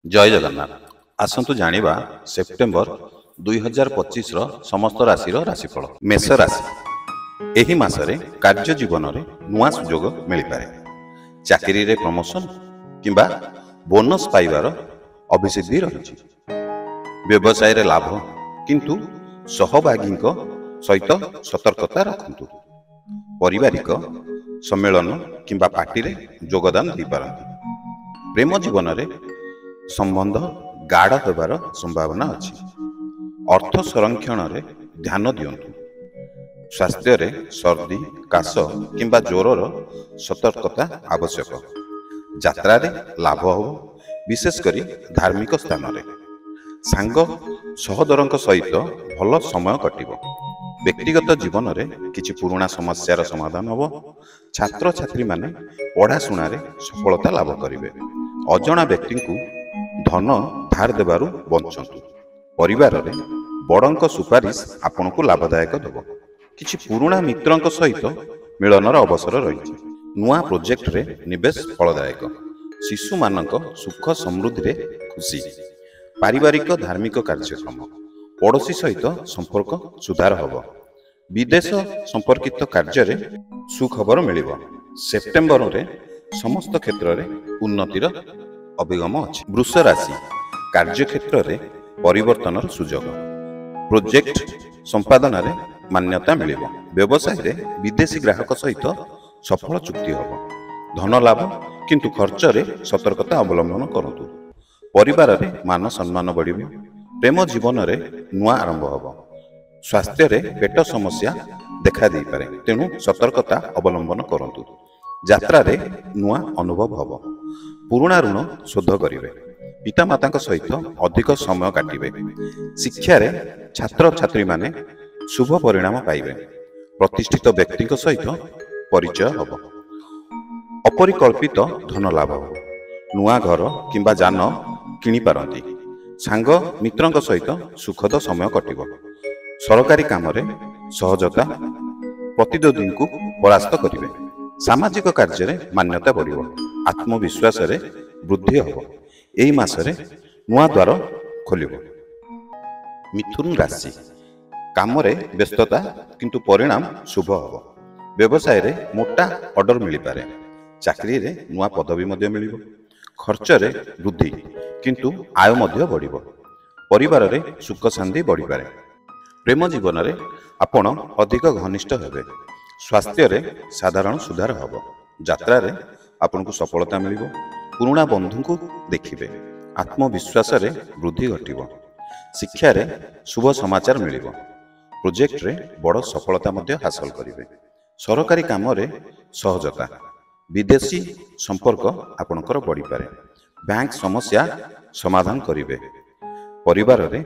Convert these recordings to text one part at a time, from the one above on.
जय जगन्नाथ। आसंतु जानिबा सेप्टेम्बर 2025 समस्त राशि राशिफल। मेष राशि एही मासरे कार्य जीवन में नुआ सुजोग मिल पारे। चाकरी रे प्रमोशन किंबा बोनस पाइबार अभिसिद्धि रही। व्यवसाय रे लाभ किंतु सहभागी सहित सतर्कता रखंतु। पारिवारिक सम्मेलन किंबा पार्टी रे योगदान दे पारंती। प्रेम जीवन में संबंध गाढ़ होबार संभावना अच्छी। अर्थ संरक्षण रे ध्यान दियंतु। स्वास्थ्य रे सर्दी काश किंबा ज्वर सतर्कता आवश्यक। यात्रा रे लाभ हो विशेषकर धार्मिक स्थान रे। सांग सहोदरक सहित भल समय कटिब। व्यक्तिगत जीवन रे किछि पुराना समस्यार समाधान होब। छात्र छात्री माने पढ़ाशुना रे सफलता लाभ करिवे। अजणा व्यक्ति को धन धार देबारु बंचंतु। परिवार रे बड़ंक सुपारिश आपन को लाभदायक देव। किछि पुराना मित्रंक सहित मिलनर अवसर रही। नुआ प्रोजेक्ट रे निवेश फलदायक। शिशु मानक सुख समृद्धि रे खुशी। पारिवारिक धार्मिक कार्यक्रम। पड़ोशी सहित संपर्क सुधार होब। विदेश संपर्कित कार्य रे सुखबर मिलिब। सेप्टेम्बर रे समस्त क्षेत्र रे उन्नतिर अभिगम अछि। वृष राशि कार्य क्षेत्र रे परिवर्तन सुजोग। प्रोजेक्ट संपादन रे मान्यता मिलिब। व्यवसाय रे विदेशी ग्राहक सहित सफल चुक्ति होब। धन लाभ किंतु खर्च रे सतर्कता अवलंबन करंतु। परिवार रे मान सम्मान बढ़िब। प्रेम जीवन रे नुआ आरंभ होब। स्वास्थ्य रे पेट समस्या देखा दे पारे, तेणु सतर्कता अवलंबन करंतु। यात्रा रे नुआ अनुभव होब। पुराना ऋण शोध करिवे। पितामाता सहित अधिक समय काटिबे। शिक्षा रे छात्र छात्री माने शुभ परिणाम पाइबे। प्रतिष्ठित व्यक्ति सहित परिचय होब। अपरिकल्पित धन लाभ हो। नुआ घर किंबा जान किनि पारंती। सांग मित्रंक सहित सुखद समय कटिब। सरकारी काम रे सहजता प्रतिद्वंदी को परास्त करिवे। सामाजिक कार्य रे मान्यता बढ़िब। आत्मविश्वास रे वृद्धि होब। एही मासरे नुआ द्वार खोलिब। मिथुन राशि काम रे व्यस्तता किंतु परिणाम शुभ होब। व्यवसाय रे मोटा ऑर्डर मिल पारे। चाकरी रे नुआ पदवी मध्य मिलिब। खर्च रे वृद्धि किंतु आय मध्य बढ़िब। परिवार रे सुख शांति बढ़ी पारे। प्रेम जीवन रे आपण अधिक घनिष्ठ हेबे। स्वास्थ्य रे साधारण सुधार होब। यात्रा रे आपण को सफलता मिलिब। पुराना बंधु को देखिबे। आत्मविश्वास रे वृद्धि घटिब। शिक्षा रे शुभ समाचार मिलिब। प्रोजेक्ट रे बड़ सफलता मध्य हासिल करिवे। सरकारी काम रे सहजता। विदेशी संपर्क आपणकर बढ़ी पारे। बैंक समस्या समाधान करिवे। परिवार रे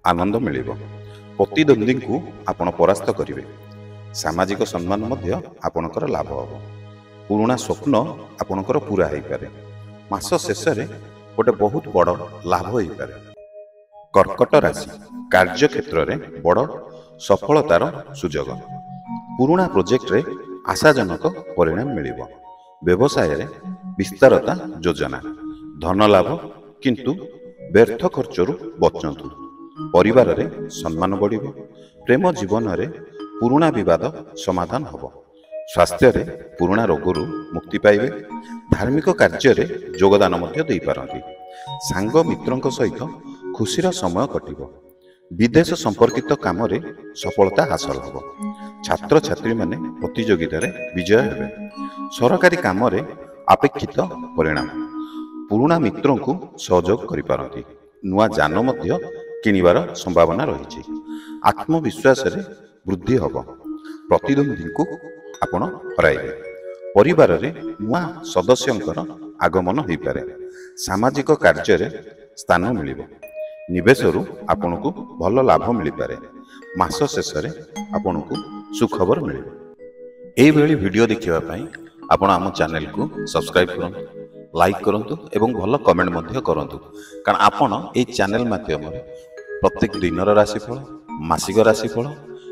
आनंद मिलिब। प्रतिद्वंदी को आपण परास्त करिवे। सामाजिक सम्मान मध्य आपणकर लाभ होब। पुराना स्वप्न आपणकर पूरा होई पारे। मास शेष रे गोटे बहुत बड़ लाभ होई पारे। कर्कट राशि कार्य क्षेत्र रे बड़ सफलतार सुजोग। पुराना प्रोजेक्ट रे आशाजनक परिणाम मिलिब। व्यवसाय रे विस्तारता योजना। धन लाभ किंतु व्यर्थ खर्चरु बचंतु। परिवार रे सम्मान बढ़िब। प्रेम जीवन रे पुराना विवाद समाधान होब। स्वास्थ्य रे पुराना रोगरु मुक्ति पाइबे। धार्मिक कार्य रे योगदान मध्य दे पारंती। सांग मित्रंक सहित खुशीर समय कटिब। विदेश संपर्कित काम रे सफलता हासिल होब। छात्र छात्री माने प्रतियोगिता रे विजय हेबे। सरकारी काम रे अपेक्षित परिणाम। पुराना मित्रों को सहयोग करि पारंती। नुआ जान मध्य किनिबार संभावना रही। आत्मविश्वास रे वृद्धि होब। प्रतिद्वंदी को आपण हराइबे। परिवार रे नुआ सदस्यंकर आगमन होई पारे। सामाजिक कार्य रे स्थान मिलिब। निवेश रु आपण को भल लाभ मिल पारे। मास शेष रे आपण को सुखबर मिलिब। एई भली वीडियो देखिबा पई आपण आम चैनल को सब्सक्राइब करंतु, लाइक करंतु एवं भल कमेंट मध्य करंतु। कारण आपण एई चैनल माध्यम रे प्रत्येक दिनर राशिफल, मासिक राशिफल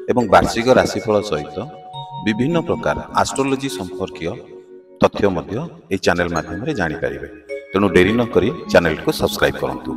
एवं वार्षिक राशिफल सहित विभिन्न प्रकार एस्ट्रोलॉजी संपर्कीय तथ्य मध्य एई चैनल माध्यम रे जानि पारिबे। ତେଣୁ ଡେରି ନ କରି ଚ୍ୟାନେଲକୁ ସବସ୍କ୍ରାଇବ୍ କରନ୍ତୁ।